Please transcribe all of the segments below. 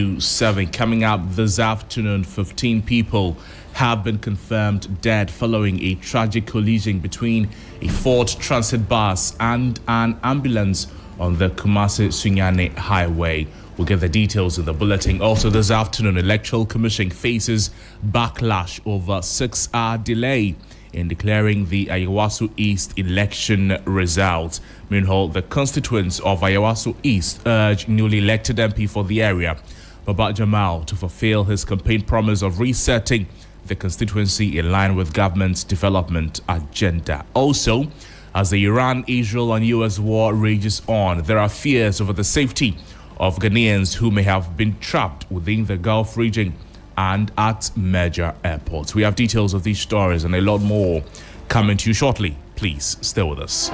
7 coming up this afternoon. 15 people have been confirmed dead following a tragic collision between a Ford Transit bus and an ambulance on the Kumasi-Sunyani highway. We'll get the details in the bulletin. Also this afternoon, Electoral Commission faces backlash over 6-hour delay in declaring the Ayawaso East election results. Meanwhile, the constituents of Ayawaso East urge newly elected MP for the area, Baba Jamal, to fulfill his campaign promise of resetting the constituency in line with government's development agenda. Also, as the Iran-Israel and U.S. war rages on, there are fears over the safety of Ghanaians who may have been trapped within the Gulf region and at major airports. We have details of these stories and a lot more coming to you shortly. Please stay with us.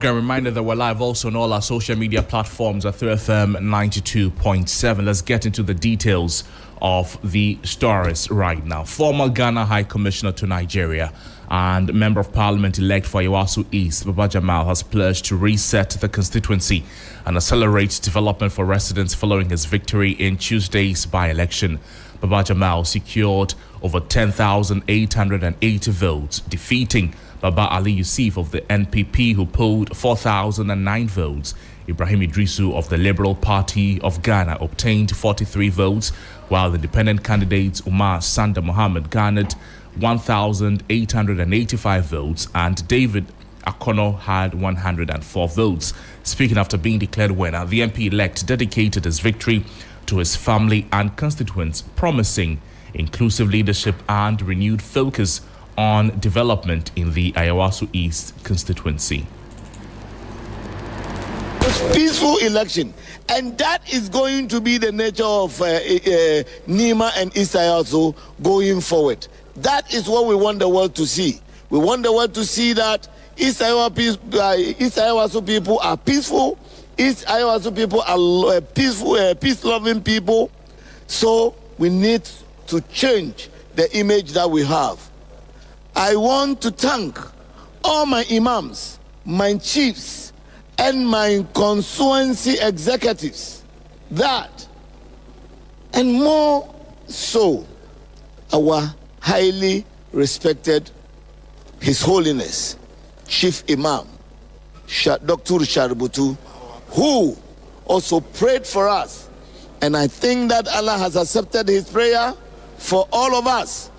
A reminder that we're live also on all our social media platforms at 3FM 92.7. Let's get into the details of the stories right now. Former Ghana High Commissioner to Nigeria and Member of Parliament-elect for Ayawaso East, Baba Jamal, has pledged to reset the constituency and accelerate development for residents following his victory in Tuesday's by-election. Baba Jamal secured over 10,880 votes, defeating Baba Ali Yusuf of the NPP, who polled 4,009 votes. Ibrahim Idrisu of the Liberal Party of Ghana obtained 43 votes, while the independent candidate Umar Sanda Mohammed garnered 1,885 votes, and David Akono had 104 votes. Speaking after being declared winner, the MP-elect dedicated his victory to his family and constituents, promising inclusive leadership and renewed focus on development in the Ayawaso East constituency. Peaceful election, and that is going to be the nature of Nima and East Ayawaso going forward. That is what we want the world to see. We want the world to see that East Ayawaso people are peaceful. East Ayawaso people are peaceful, peace-loving people. So we need to change the image that we have. I want to thank all my imams, my chiefs, and my constituency executives, that, and more so, our highly respected His Holiness, Chief Imam, Dr. Sharbutu, who also prayed for us. And I think that Allah has accepted his prayer for all of us.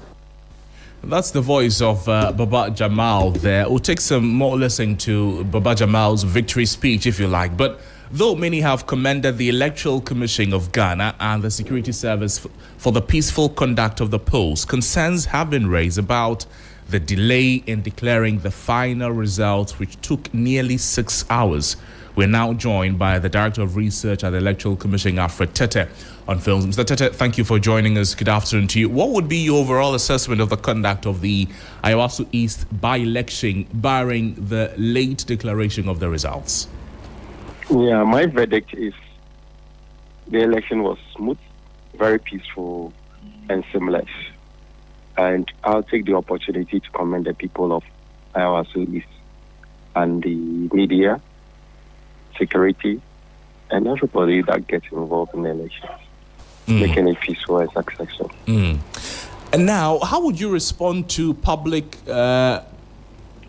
That's the voice of Baba Jamal there. We'll take some more listening to Baba Jamal's victory speech, if you like. But though many have commended the Electoral Commission of Ghana and the Security Service for the peaceful conduct of the polls, concerns have been raised about the delay in declaring the final results, which took nearly 6 hours. We're now joined by the Director of Research at the Electoral Commission, Alfred Tete, on films. Mr. Tete, thank you for joining us. Good afternoon to you. What would be your overall assessment of the conduct of the Ayawaso East by-election, barring the late declaration of the results? Yeah, my verdict is the election was smooth, very peaceful, and seamless. And I'll take the opportunity to commend the people of Ayawaso East and the media, security, and everybody that gets involved in the elections, making it peaceful and successful. And now, how would you respond to public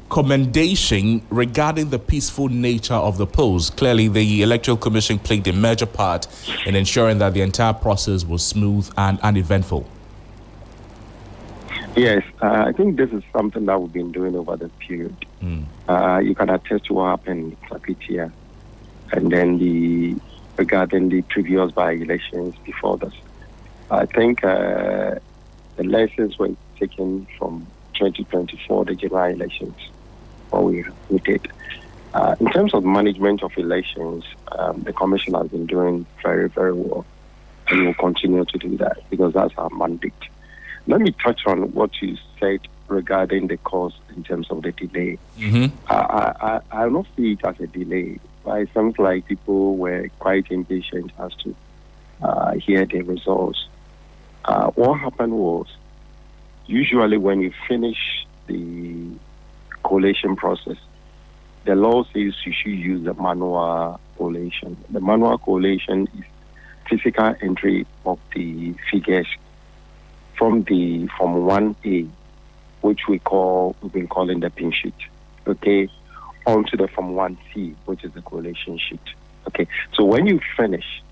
commendation regarding the peaceful nature of the polls? Clearly, the Electoral Commission played a major part in ensuring that the entire process was smooth and uneventful. Yes, I think this is something that we've been doing over the period. You can attest to what happened in Klapitia, and then regarding the previous by-elections before this. I think the lessons were taken from 2024, the general elections, what we did. In terms of management of elections, the Commission has been doing very, very well, and will continue to do that because that's our mandate. Let me touch on what you said regarding the cause in terms of the delay. Mm-hmm. I don't see it as a delay. It sounds like people were quite impatient as to hear the results. What happened was, usually when you finish the collation process, the law says you should use the manual collation. The manual collation is physical entry of the figures from 1A, which we've been calling the pin sheet, okay, onto the Form 1C, which is the collation sheet. Okay, so when you finish,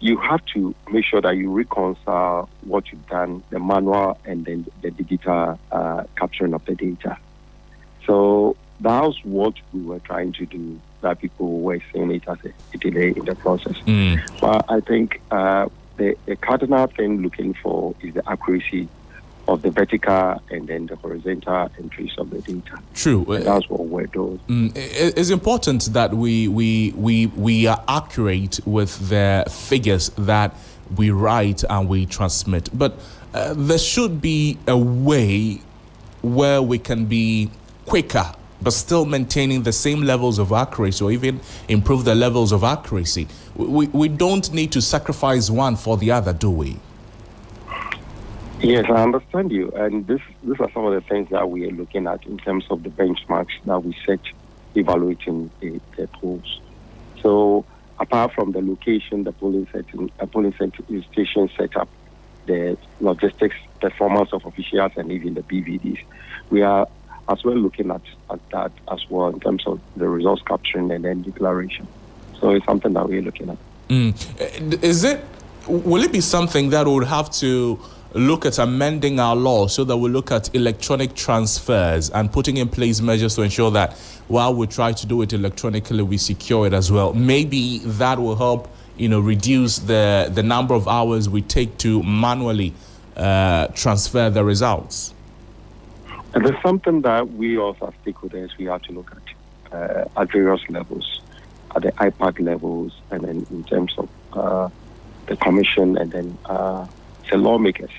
you have to make sure that you reconcile what you've done, the manual and then the digital capturing of the data. So that's what we were trying to do, that people were seeing it as a delay in the process. But I think the cardinal thing looking for is the accuracy of the vertical and then the horizontal entries of the data. True. And that's what we're doing. It's important that we are accurate with the figures that we write and we transmit. But there should be a way where we can be quicker but still maintaining the same levels of accuracy or even improve the levels of accuracy. We don't need to sacrifice one for the other, do we? Yes, I understand you. And these are some of the things that we are looking at in terms of the benchmarks that we set evaluating the polls. So apart from the location, the polling station setup, the logistics, performance of officials, and even the BVDs, we are as well looking at that as well in terms of the results capturing and then declaration. So it's something that we're looking at. Will it be something that would have to look at amending our law so that we look at electronic transfers and putting in place measures to ensure that while we try to do it electronically, we secure it as well? Maybe that will help, reduce the number of hours we take to manually transfer the results. And there's something that we also as stakeholders, we have to look at various levels, at the IPAC levels, and then in terms of the commission and then the lawmakers.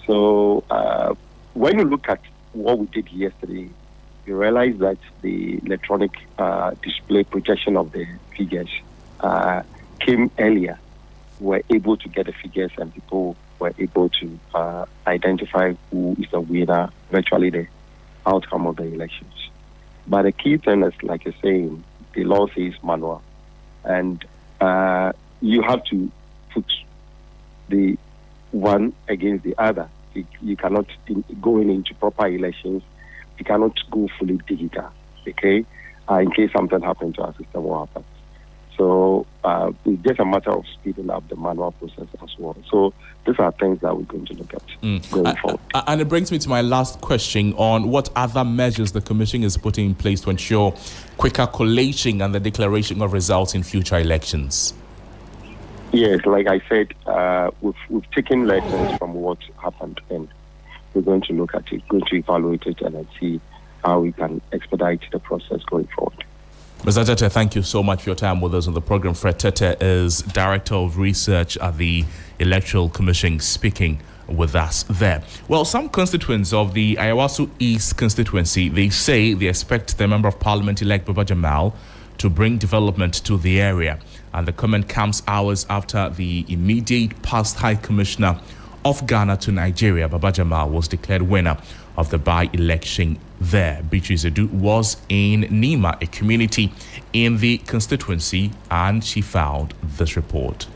So when you look at what we did yesterday, you realize that the electronic display projection of the figures came earlier. We were able to get the figures and people were able to identify who is the winner, virtually the outcome of the elections. But the key thing is, like you're saying, the law says manual. And you have to put the one against the other. You cannot, going into proper elections, you cannot go fully digital, okay? In case something happens to our system, what happens? So it's just a matter of speeding up the manual process as well. So these are things that we're going to look at going forward. And it brings me to my last question on what other measures the Commission is putting in place to ensure quicker collation and the declaration of results in future elections. Yes, like I said, we've taken lessons from what happened, and we're going to look at it, going to evaluate it, and then see how we can expedite the process going forward. Mr. Tete, thank you so much for your time with us on the program. Fred Tete is Director of Research at the Electoral Commission, speaking with us there. Well, some constituents of the Ayawaso East constituency, they say they expect the Member of Parliament-elect Baba Jamal to bring development to the area. And the comment comes hours after the immediate past High Commissioner of Ghana to Nigeria, Baba Jamal, was declared winner of the by-election there. Beatrice Edu was in Nima, a community in the constituency, and she found this report.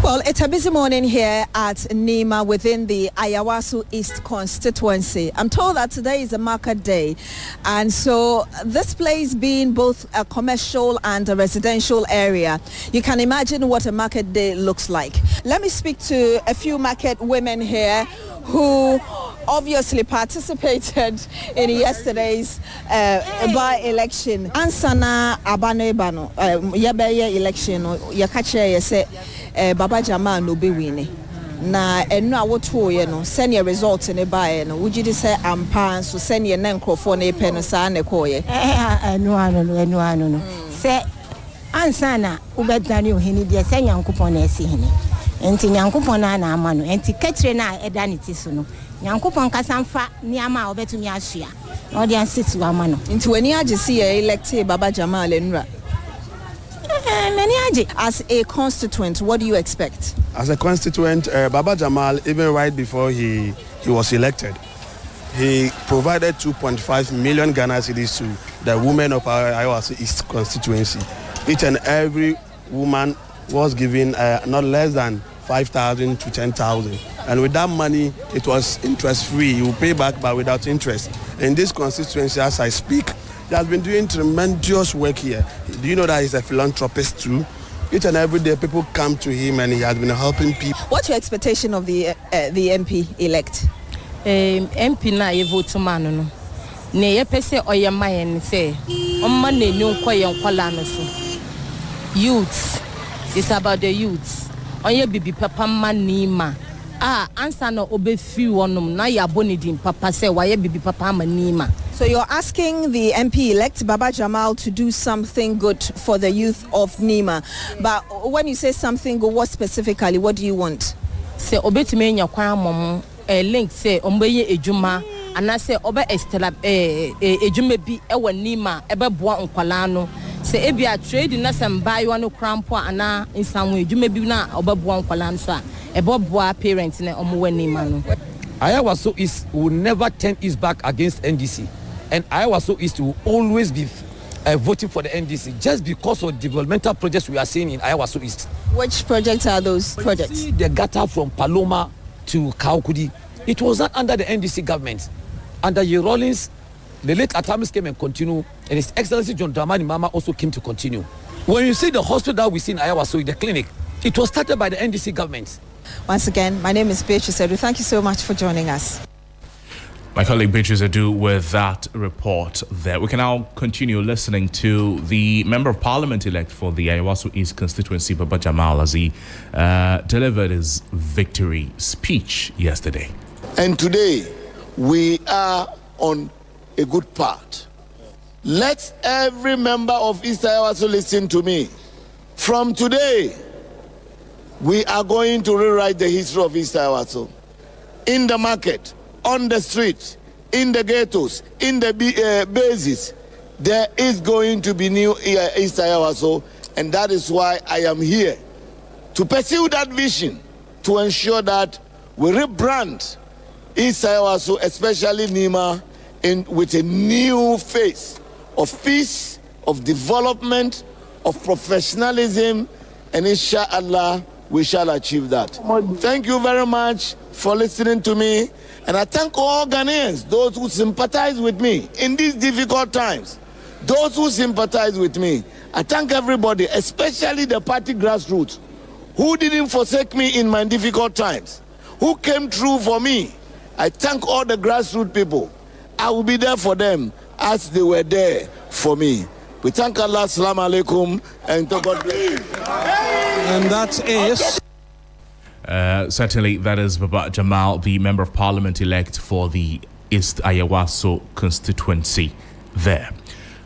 Well, it's a busy morning here at Nima within the Ayawaso East constituency. I'm told that today is a market day, and so this place being both a commercial and a residential area, you can imagine what a market day looks like. Let me speak to a few market women here who obviously participated in yesterday's by-election. Ansana abanebano yebeye election yakache yese Baba Jamal no be winning. Na enu awoto ye no send your result ne bae no wugidi say ampa so send your nankofo na epe no sa ne koye enu ano no say ansana ubedani ohini de say yankopon na esi hini enti nyankopon na ama no enti kachire na eda ne ti so no nyankopon kasamfa niama obetumi asua na odi ansiti ama no enti wani agisi elect Baba Jamal Enra. As a constituent, what do you expect? As a constituent, Baba Jamal, even right before he was elected, he provided 2.5 million Ghana cedis to the women of our Ayawaso East constituency. Each and every woman was given not less than 5,000 to 10,000. And with that money, it was interest-free. You pay back, but without interest. In this constituency, as I speak, he has been doing tremendous work here. Do you know that he's a philanthropist too? Each and every day, people come to him and he has been helping people. What's your expectation of the MP elect? MP na ye vote man no. Ne ye pese oyema yen say, omma na enyo koye nkwala no so. Youth. It's about the youth. Onye bibi papa manima. Answer no obefi wonum na ya bonidin papa say why bibi papa manima. So you're asking the MP elect Baba Jamal to do something good for the youth of Nima. But when you say something good, what specifically? What do you want? Say obetime nya kwan mom link say ombeye ejuma ana say obe estela ejuma bi e wa Nima ebe boa nkwala no. Say ebi a trade na some buy one crampo ana insanwo ejuma bi na obe boa nkwala no so a ebe boa parents na omo wa Nima no. Ayawaso East will never turn its back against NDC. And Ayawaso East will always be voting for the NDC just because of developmental projects we are seeing in Ayawaso East. Which projects are those projects? See the gutter from Paloma to Kaukudi. It was not under the NDC government. Under Ye Rollins, the late Atamis came and continued, and His Excellency John Dramani Mama also came to continue. When you see the hospital that we see in Ayawaso, the clinic, it was started by the NDC government. Once again, my name is Beatrice Edu. Thank you so much for joining us. My colleague Beatrice Edu with that report there. We can now continue listening to the Member of Parliament-elect for the Ayawaso East constituency, Baba Jamal, as he delivered his victory speech yesterday. And today, we are on a good path. Let every member of East Ayawaso listen to me. From today, we are going to rewrite the history of East Ayawaso. In the market, on the street, in the ghettos, in the bases, there is going to be new East Ayawaso, and that is why I am here to pursue that vision, to ensure that we rebrand East Ayawaso, especially Nima, with a new face of peace, of development, of professionalism, and inshallah, we shall achieve that. Thank you very much for listening to me. And I thank all Ghanaians, those who sympathize with me in these difficult times, those who sympathize with me. I thank everybody, especially the party grassroots, who didn't forsake me in my difficult times, who came through for me. I thank all the grassroots people. I will be there for them as they were there for me. We thank Allah, Assalamu alaikum, and to God bless. And that is... Certainly, that is Baba Jamal, the Member of Parliament-elect for the East Ayawaso constituency there.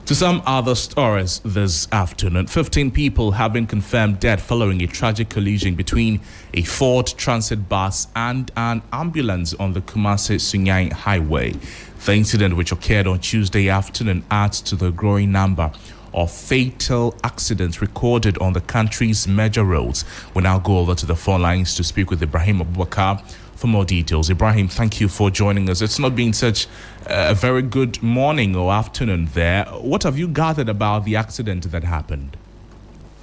To some other stories this afternoon, 15 people have been confirmed dead following a tragic collision between a Ford transit bus and an ambulance on the Kumasi-Sunyani highway. The incident, which occurred on Tuesday afternoon, adds to the growing number of fatal accidents recorded on the country's major roads. We now go over to the phone lines to speak with Ibrahim Abubakar for more details. Ibrahim, thank you for joining us. It's not been such a very good morning or afternoon there. What have you gathered about the accident that happened?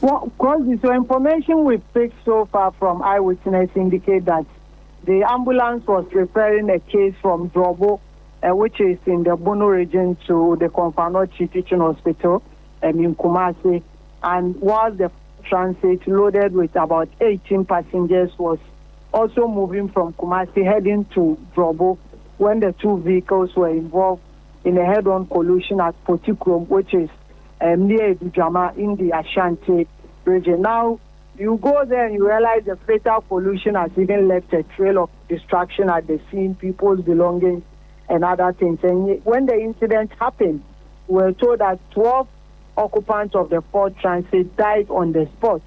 Well, Crosby, so information we've picked so far from eyewitness indicate that the ambulance was referring a case from Drobo, which is in the Bono region, to the Konfanochi Teaching Hospital in Kumasi, and while the transit loaded with about 18 passengers was also moving from Kumasi heading to Drobo when the two vehicles were involved in a head-on collision at Potikrom, which is near Dujama in the Ashanti region. Now, you go there and you realize the fatal collision has even left a trail of destruction at the scene, people's belongings and other things. And when the incident happened, we were told that 12 occupants of the Ford Transit died on the spot.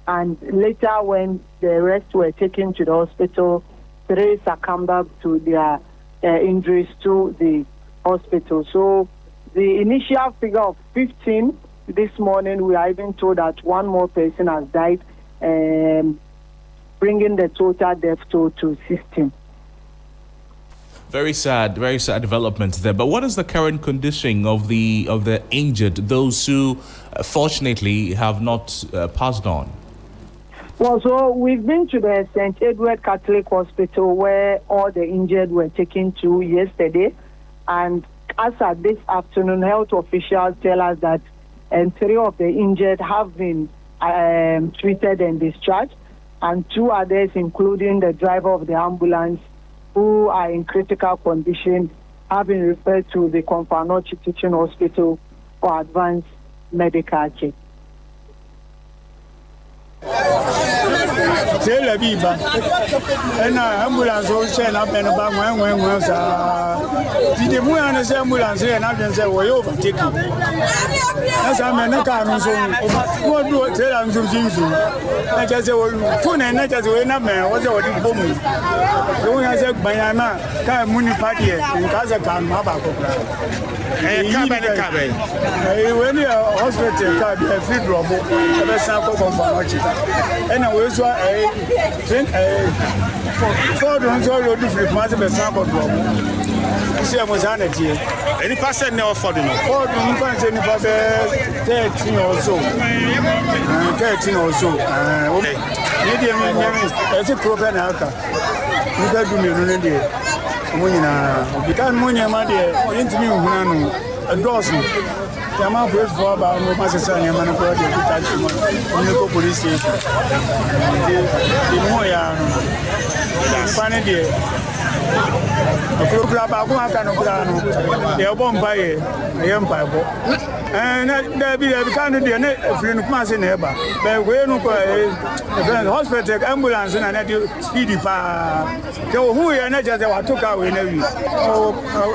And later, when the rest were taken to the hospital, 3 succumbed to their injuries to the hospital. So the initial figure of 15 this morning, we are even told that 1 more person has died, bringing the total death toll to 16. Very sad developments there. But what is the current condition of the injured, those who fortunately have not passed on? Well, so we've been to the St. Edward Catholic Hospital where all the injured were taken to yesterday. And as at this afternoon, health officials tell us that 3 of the injured have been treated and discharged, and 2 others, including the driver of the ambulance, who are in critical condition, have been referred to the Komfanochi Teaching Hospital for advanced medical care. Tell Biba, and ambulance also and up and about when was the ambulance and I can say, we're overtaking. As I'm in a car, so what do I tell them to do? I just say, well, 2 and I just went up there, what's the boom? The one I said, Bayana, Muni Party, and Kazakan, Mabako. When you are hospital, a free drop, a sample from and I was a Ford on all different massive sample drop. See, I was on it here. Any person never for the Ford, you find any person 13 or so. 13 or so. Okay. It's a proper alka. You got to be running there. We can't money, my dear, into me, a dozen. The amount of for about no master and manipulate the police station. The more funny a program about one kind of plan, they are born by a empire. And there be a kind of friend of mass in Eba. But we no hospital ambulance and I do speedy far. Who are not just what took away. Oh,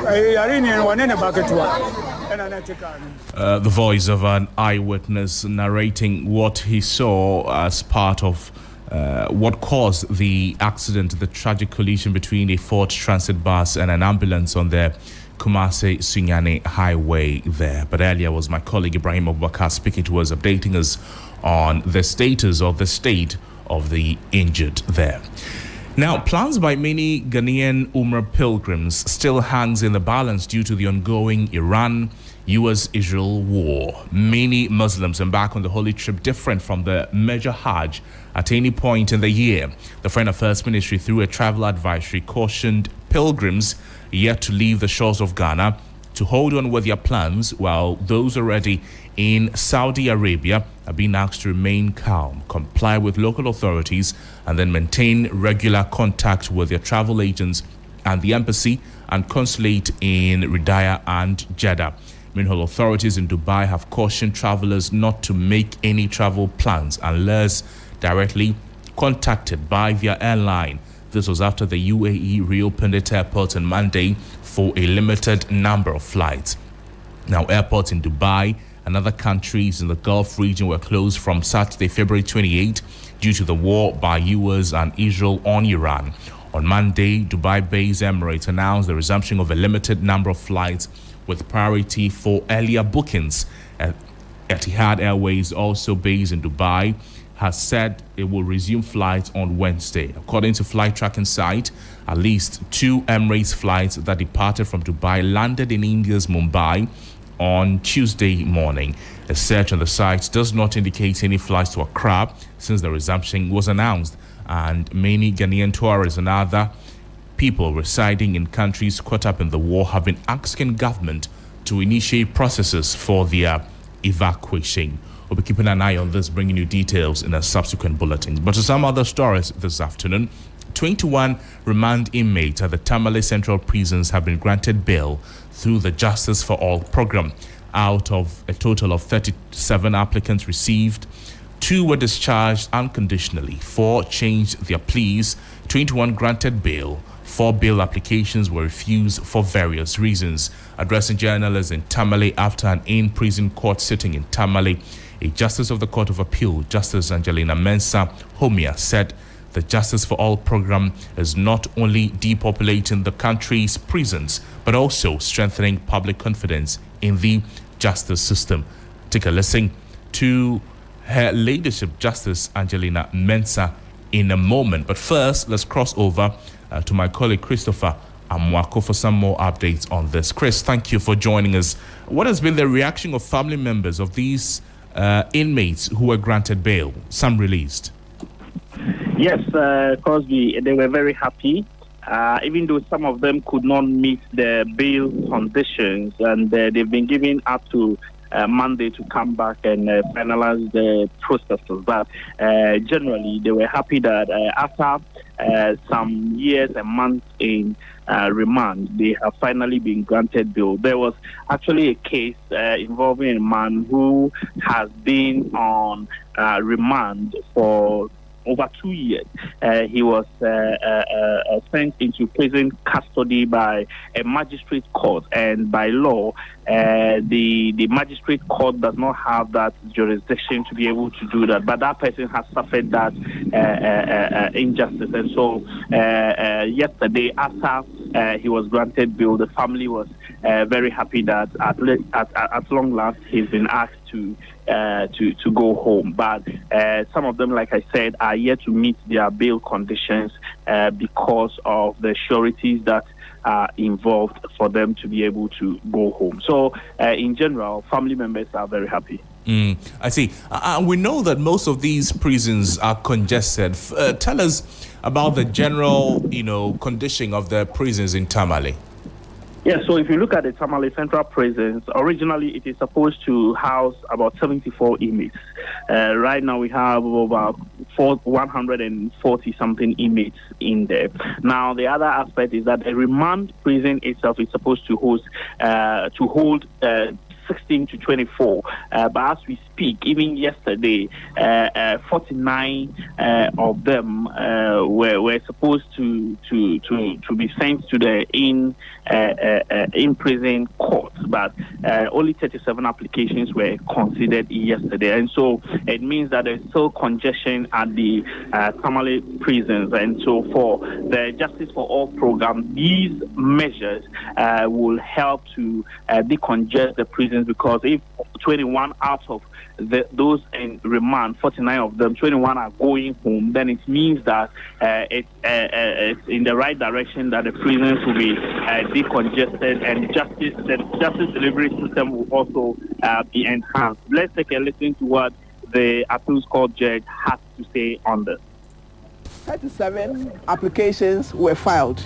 I didn't want any bucket to the voice of an eyewitness narrating what he saw as part of what caused the accident, the tragic collision between a Ford transit bus and an ambulance on the Kumasi-Sunyani highway there. But earlier was my colleague Ibrahim Abubakar speaking to us, updating us on the status of the state of the injured there. Now, plans by many Ghanaian Umrah pilgrims still hangs in the balance due to the ongoing Iran-US-Israel war. Many Muslims embark on the holy trip different from the major Hajj at any point in the year. The Foreign Affairs Ministry, through a travel advisory, cautioned pilgrims yet to leave the shores of Ghana to hold on with their plans, while those already in Saudi Arabia are being asked to remain calm, comply with local authorities, and then maintain regular contact with their travel agents and the embassy and consulate in Riyadh and Jeddah. Meanwhile, authorities in Dubai have cautioned travelers not to make any travel plans unless directly contacted by their airline. This was after the UAE reopened its airports on Monday for a limited number of flights. Now, airports in Dubai and other countries in the Gulf region were closed from Saturday, February 28, due to the war by US and Israel on Iran. On Monday, Dubai-based Emirates announced the resumption of a limited number of flights with priority for earlier bookings. Etihad Airways, also based in Dubai, has said it will resume flights on Wednesday. According to flight tracking site, at least 2 Emirates flights that departed from Dubai landed in India's Mumbai on Tuesday morning. A search on the site does not indicate any flights to Accra since the resumption was announced, and many Ghanaian tourists and other people residing in countries caught up in the war have been asking government to initiate processes for their evacuation. We'll be keeping an eye on this, bringing you details in a subsequent bulletin. But to some other stories this afternoon, 21 remand inmates at the Tamale Central Prisons have been granted bail through the Justice for All program. Out of a total of 37 applicants received, 2 were discharged unconditionally, 4 changed their pleas, 21 granted bail. 4 bail applications were refused for various reasons. Addressing journalists in Tamale after an in-prison court sitting in Tamale, A justice of the Court of Appeal, Justice Angelina Mensah Homia, said the Justice for All program is not only depopulating the country's prisons, but also strengthening public confidence in the justice system. Take a listen to her ladyship, Justice Angelina Mensah, in a moment. But first, let's cross over to my colleague Christopher Amwako for some more updates on this. Chris, thank you for joining us. What has been the reaction of family members of these inmates who were granted bail, some released? Yes, Crosby, they were very happy, even though some of them could not meet the bail conditions, and they've been given up to Monday to come back and finalize the processes. But generally, they were happy that after some years and months in remand, they have finally been granted bail. There was actually a case involving a man who has been on remand for over 2 years. He was sent into prison custody by a magistrate court, and by law, the magistrate court does not have that jurisdiction to be able to do that. But that person has suffered that injustice, and so yesterday, after he was granted bail, the family was very happy that at long last he's been asked to go home. But some of them, like I said, are yet to meet their bail conditions because of the sureties that are involved for them to be able to go home. So in general, family members are very happy. I see. We know that most of these prisons are congested. Tell us about the general, condition of the prisons in Tamale. Yeah, so if you look at the Tamale Central Prisons, originally it is supposed to house about 74 inmates. Right now we have over 140-something inmates in there. Now, the other aspect is that the remand prison itself is supposed to hold 16 to 24. But as we speak, even yesterday, 49 of them were supposed to be sent to the in-prison court, but only 37 applications were considered yesterday. And so it means that there's still congestion at the Tamale prisons. And so for the Justice for All program, these measures will help to decongest the prisons, because if 21 out of those in remand, 49 of them, 21 are going home, then it means that it's in the right direction, that the prisons will be decongested, and the justice delivery system will also be enhanced. Let's take a listen to what the appeals court judge has to say on this. 37 applications were filed.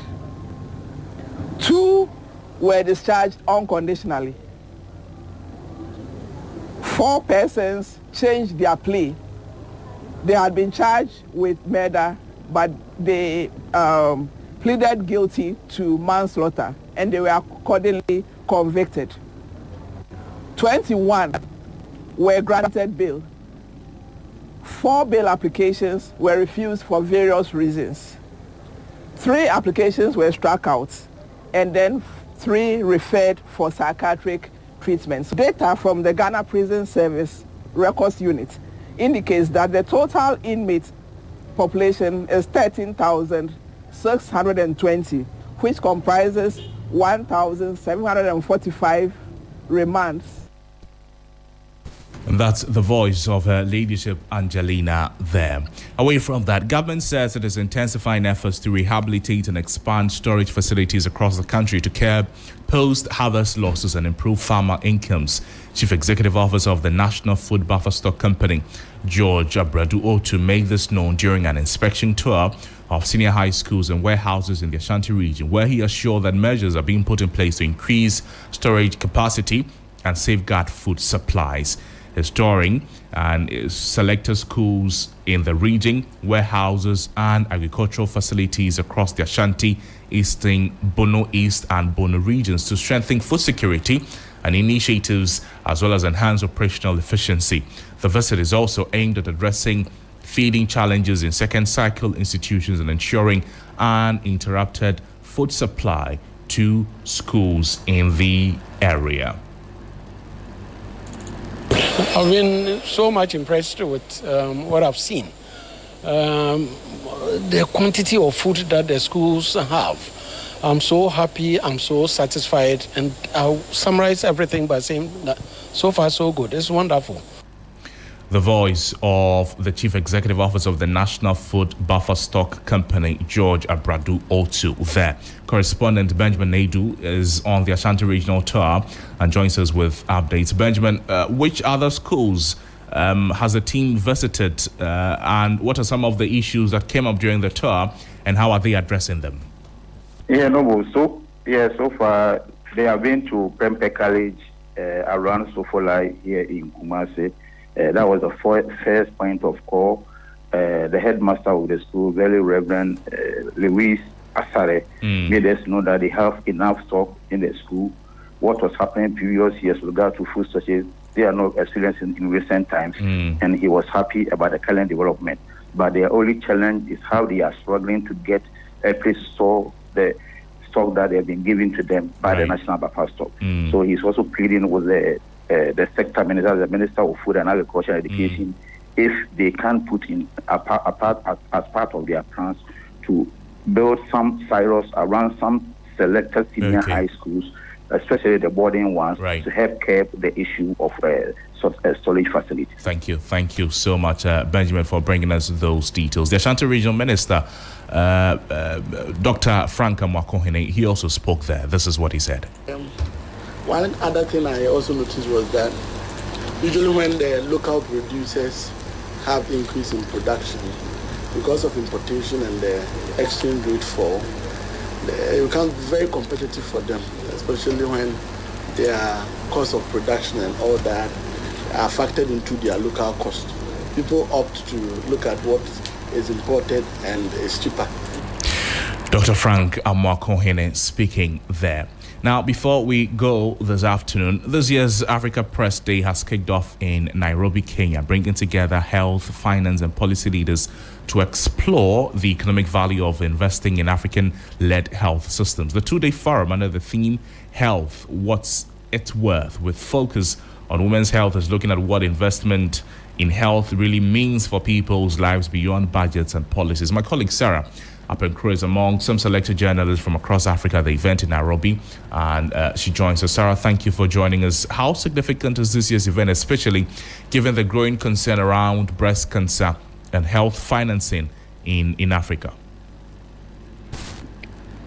2 were discharged unconditionally. 4 persons changed their plea. They had been charged with murder, but they pleaded guilty to manslaughter, and they were accordingly convicted. 21 were granted bail. 4 bail applications were refused for various reasons. 3 applications were struck out, and then 3 referred for psychiatric treatments. Data from the Ghana Prison Service Records Unit indicates that the total inmate population is 13,620, which comprises 1,745 remands. And that's the voice of her ladyship, Angelina, there. Away from that, government says it is intensifying efforts to rehabilitate and expand storage facilities across the country to curb post-harvest losses and improve farmer incomes. Chief Executive Officer of the National Food Buffer Stock Company, George Abradu Otu, made this known during an inspection tour of senior high schools and warehouses in the Ashanti region, where he assured that measures are being put in place to increase storage capacity and safeguard food supplies. Restoring and selected schools in the region, warehouses and agricultural facilities across the Ashanti, Eastern, Bono East and Bono regions to strengthen food security and initiatives as well as enhance operational efficiency. The visit is also aimed at addressing feeding challenges in second cycle institutions and ensuring uninterrupted food supply to schools in the area. I've been so much impressed with what I've seen. The quantity of food that the schools have. I'm so happy, I'm so satisfied, and I'll summarize everything by saying that so far so good. It's wonderful. The voice of the Chief Executive Officer of the National Food Buffer Stock Company, George Abradu Otu, there. Correspondent Benjamin Nadu is on the Ashanti Regional Tour and joins us with updates. Benjamin, which other schools has the team visited, and what are some of the issues that came up during the tour, and how are they addressing them? Yeah, Noble. So far they have been to Prempeh College around Sofolai here in Kumasi. That was the first point of call. The headmaster of the school, Very Reverend Louis Asare, made us know that they have enough stock in the school. What was happening previous years with regard to food shortages, they are not experiencing in recent times, and he was happy about the current development. But their only challenge is how they are struggling to get a place to store the stock that they have been given to them by the National Buffer Stock. So he's also pleading with the sector minister, the Minister of Food and Agriculture and Education, if they can put in as part of their plans to build some silos around some selected senior high schools, especially the boarding ones, to help curb the issue of storage facilities. Thank you so much, Benjamin, for bringing us those details. The Ashanti Regional Minister, Dr. Frank Amwakohene, he also spoke there. This is what he said. One other thing I also noticed was that usually when the local producers have increase in production because of importation and the exchange rate fall, it becomes very competitive for them, especially when their cost of production and all that are factored into their local cost. People opt to look at what is imported and is cheaper. Dr. Frank Amwakohene speaking there. Now, before we go this afternoon, this year's Africa Press Day has kicked off in Nairobi, Kenya, bringing together health, finance, and policy leaders to explore the economic value of investing in African-led health systems. The two-day forum under the theme Health, What's It Worth, with focus on women's health, is looking at what investment in health really means for people's lives beyond budgets and policies. My colleague Sarah Apenkro is among some selected journalists from across Africa at the event in Nairobi, and she joins us. Sarah, thank you for joining us. How significant is this year's event, especially given the growing concern around breast cancer and health financing in Africa?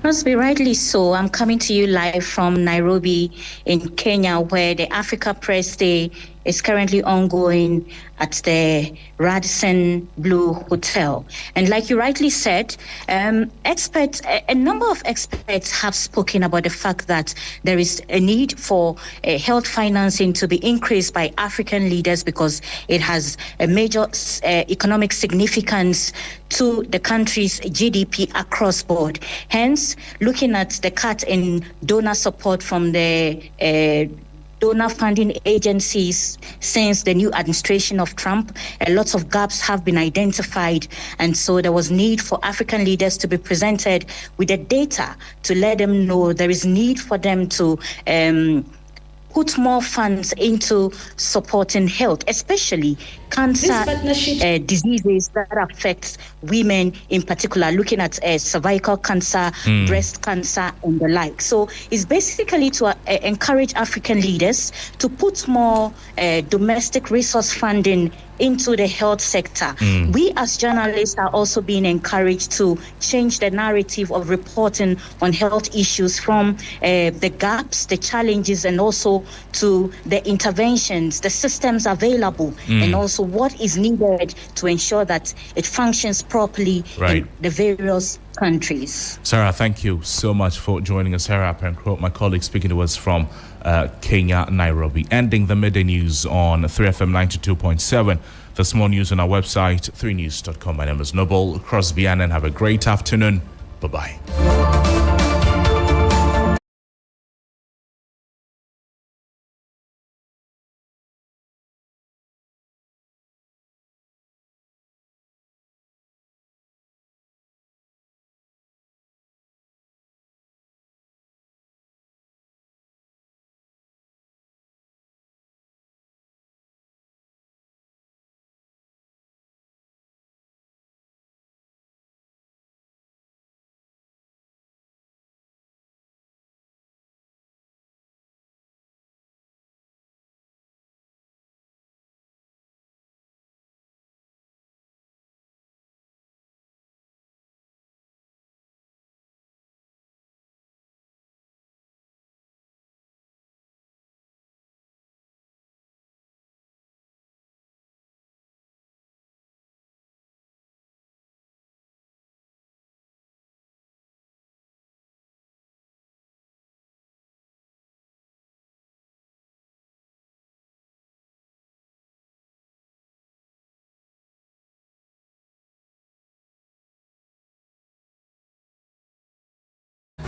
Crosby, rightly so. I'm coming to you live from Nairobi in Kenya, where the Africa Press Day is currently ongoing at the Radisson Blue Hotel. And like you rightly said, a number of experts have spoken about the fact that there is a need for health financing to be increased by African leaders because it has a major economic significance to the country's GDP across board. Hence, looking at the cut in donor support from the donor funding agencies since the new administration of Trump, lots of gaps have been identified, and so there was need for African leaders to be presented with the data to let them know there is need for them to put more funds into supporting health, especially cancer diseases that affect women in particular, looking at cervical cancer, breast cancer, and the like. So it's basically to encourage African leaders to put more domestic resource funding into the health sector. We as journalists are also being encouraged to change the narrative of reporting on health issues from the gaps, the challenges, and also to the interventions, the systems available, and also what is needed to ensure that it functions properly in the various countries. Sarah, thank you so much for joining us. Sarah Apenkro, my colleague, speaking to us from Kenya, Nairobi. Ending the midday news on 3FM 92.7. There's more news on our website, 3news.com. My name is Noble Crosby Annan. Have a great afternoon. Bye-bye.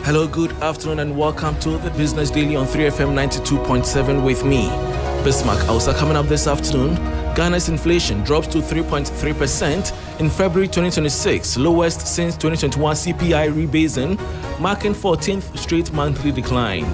Hello, good afternoon, and welcome to the Business Daily on 3FM 92.7 with me, Bismarck. Also coming up this afternoon, Ghana's inflation drops to 3.3% in February 2026, lowest since 2021 CPI rebasing, marking 14th straight monthly decline.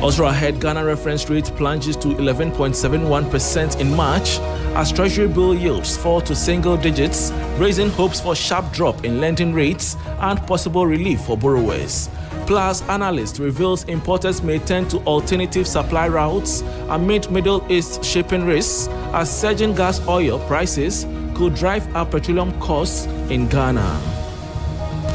Also ahead, Ghana reference rate plunges to 11.71% in March as Treasury bill yields fall to single digits, raising hopes for sharp drop in lending rates and possible relief for borrowers. Plus, analyst reveals importers may turn to alternative supply routes amid Middle East shipping risks as surging gas oil prices could drive up petroleum costs in Ghana.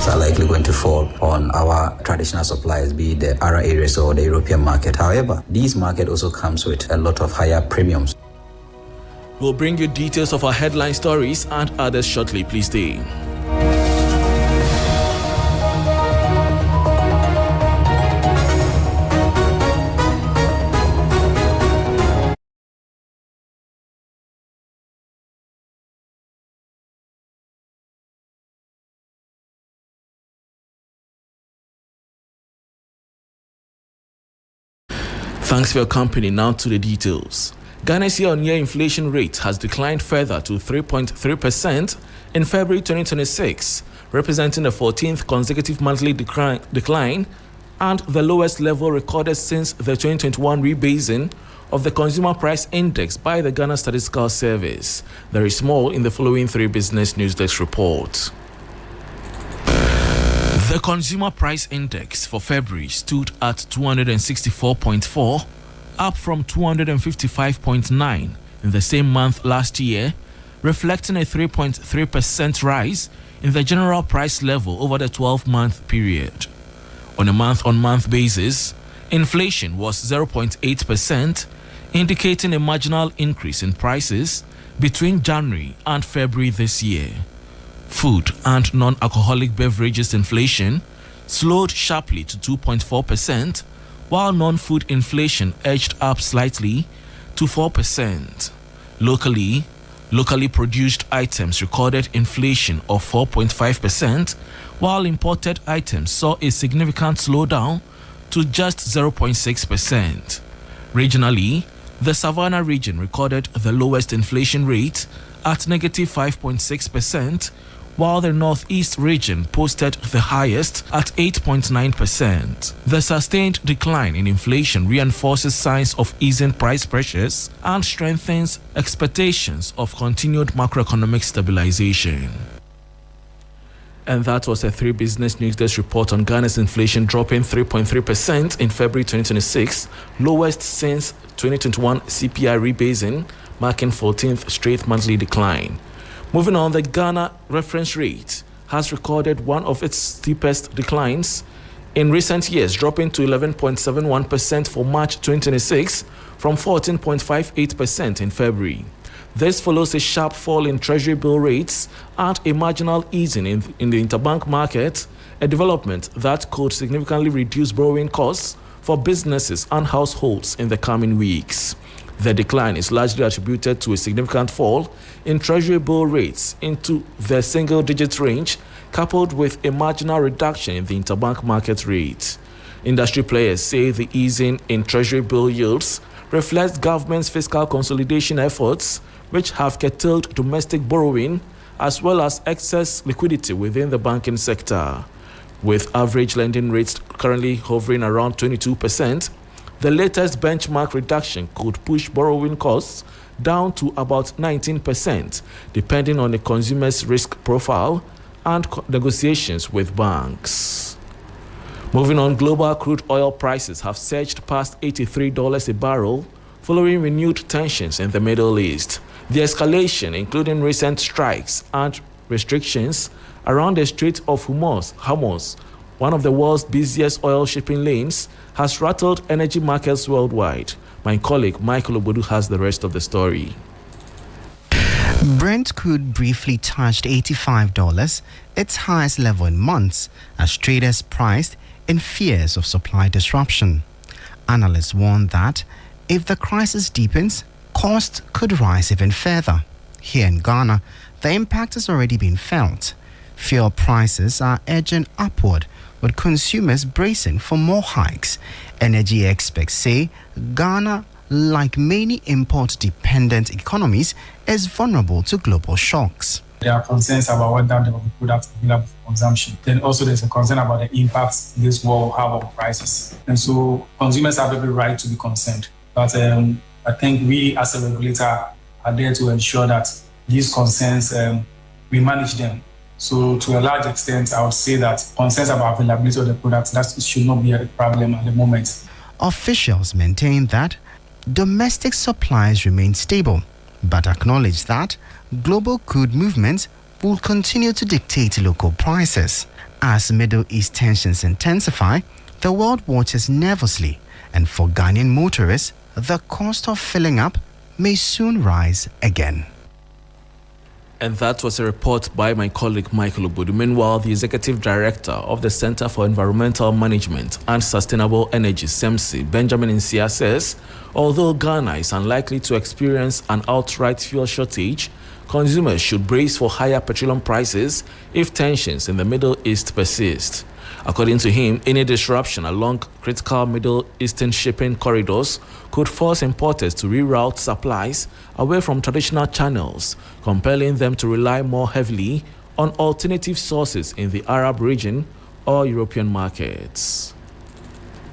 Are likely going to fall on our traditional suppliers, be it the Arab areas or the European market. However, this market also comes with a lot of higher premiums. We'll bring you details of our headline stories and others shortly. Please stay. Thanks for your company. Now to the details. Ghana's year-on-year inflation rate has declined further to 3.3% in February 2026, representing the 14th consecutive monthly decline and the lowest level recorded since the 2021 rebasing of the Consumer Price Index by the Ghana Statistical Service. There is more in the following 3 Business News Desk report. The Consumer Price Index for February stood at 264.4, up from 255.9 in the same month last year, reflecting a 3.3% rise in the general price level over the 12-month period. On a month-on-month basis, inflation was 0.8%, indicating a marginal increase in prices between January and February this year. Food and non-alcoholic beverages inflation slowed sharply to 2.4%, while non-food inflation edged up slightly to 4%. Locally produced items recorded inflation of 4.5%, while imported items saw a significant slowdown to just 0.6%. Regionally, the Savannah region recorded the lowest inflation rate at negative 5.6%, while the Northeast region posted the highest at 8.9%. The sustained decline in inflation reinforces signs of easing price pressures and strengthens expectations of continued macroeconomic stabilization. And that was a 3 Business News Desk report on Ghana's inflation dropping 3.3% in February 2026, lowest since 2021 CPI rebasing, marking 14th straight monthly decline. Moving on, the Ghana reference rate has recorded one of its steepest declines in recent years, dropping to 11.71% for March 2026 from 14.58% in February. This follows a sharp fall in Treasury bill rates and a marginal easing in the interbank market, a development that could significantly reduce borrowing costs for businesses and households in the coming weeks. The decline is largely attributed to a significant fall in Treasury bill rates into the single-digit range, coupled with a marginal reduction in the interbank market rate. Industry players say the easing in Treasury bill yields reflects government's fiscal consolidation efforts, which have curtailed domestic borrowing as well as excess liquidity within the banking sector. With average lending rates currently hovering around 22%, the latest benchmark reduction could push borrowing costs down to about 19%, depending on the consumer's risk profile and negotiations with banks. Moving on, global crude oil prices have surged past $83 a barrel following renewed tensions in the Middle East. The escalation, including recent strikes and restrictions around the Strait of Hormuz, one of the world's busiest oil shipping lanes, has rattled energy markets worldwide. My colleague Michael Obodu has the rest of the story. Brent crude briefly touched $85, its highest level in months, as traders priced in fears of supply disruption. Analysts warn that if the crisis deepens, costs could rise even further. Here in Ghana, the impact has already been felt. Fuel prices are edging upward, with consumers bracing for more hikes. Energy experts say Ghana, like many import-dependent economies, is vulnerable to global shocks. There are concerns about whether there will be products available for consumption. Then also there's a concern about the impacts this war will have on prices. And so consumers have every right to be concerned. But I think we as a regulator are there to ensure that these concerns, we manage them. So to a large extent, I would say that concerns about availability of the products, that should not be a problem at the moment. Officials maintain that domestic supplies remain stable, but acknowledge that global crude movements will continue to dictate local prices. As Middle East tensions intensify, the world watches nervously, and for Ghanaian motorists, the cost of filling up may soon rise again. And that was a report by my colleague Michael Obodu. Meanwhile, the Executive Director of the Center for Environmental Management and Sustainable Energy, SEMSI, Benjamin Nsia, says, although Ghana is unlikely to experience an outright fuel shortage, consumers should brace for higher petroleum prices if tensions in the Middle East persist. According to him, any disruption along critical Middle Eastern shipping corridors could force importers to reroute supplies away from traditional channels, compelling them to rely more heavily on alternative sources in the Arab region or European markets.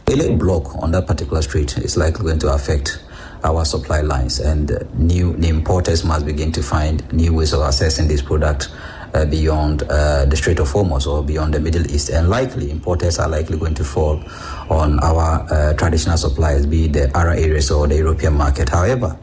A block on that particular street is likely going to affect our supply lines, and the importers must begin to find new ways of accessing this product beyond the Strait of Hormuz or beyond the Middle East, and likely importers are likely going to fall on our traditional suppliers, be it the Arab areas or the European market. However,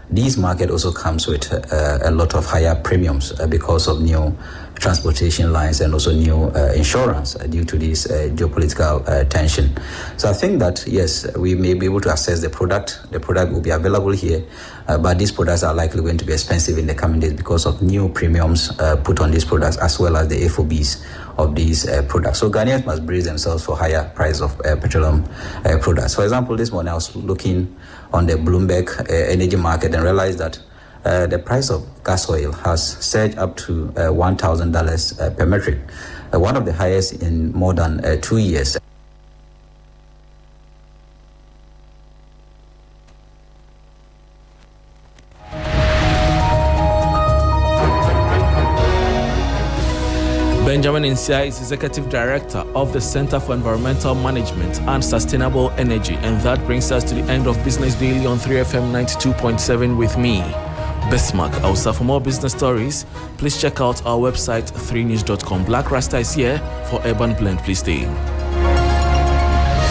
this market also comes with a lot of higher premiums because of new transportation lines and also new insurance due to this geopolitical tension. So I think that, yes, we may be able to access the product. The product will be available here, but these products are likely going to be expensive in the coming days because of new premiums put on these products, as well as the FOBs of these products. So Ghanaians must brace themselves for higher price of petroleum products. For example, this morning I was looking on the Bloomberg energy market and realized that the price of gas oil has surged up to $1,000 per metric, one of the highest in more than 2 years. Benjamin Nsia is Executive Director of the Center for Environmental Management and Sustainable Energy. And that brings us to the end of Business Daily on 3FM 92.7 with me, Bismarck Ausa. For more business stories, please check out our website 3news.com. Black Rasta is here for Urban Blend. Please stay.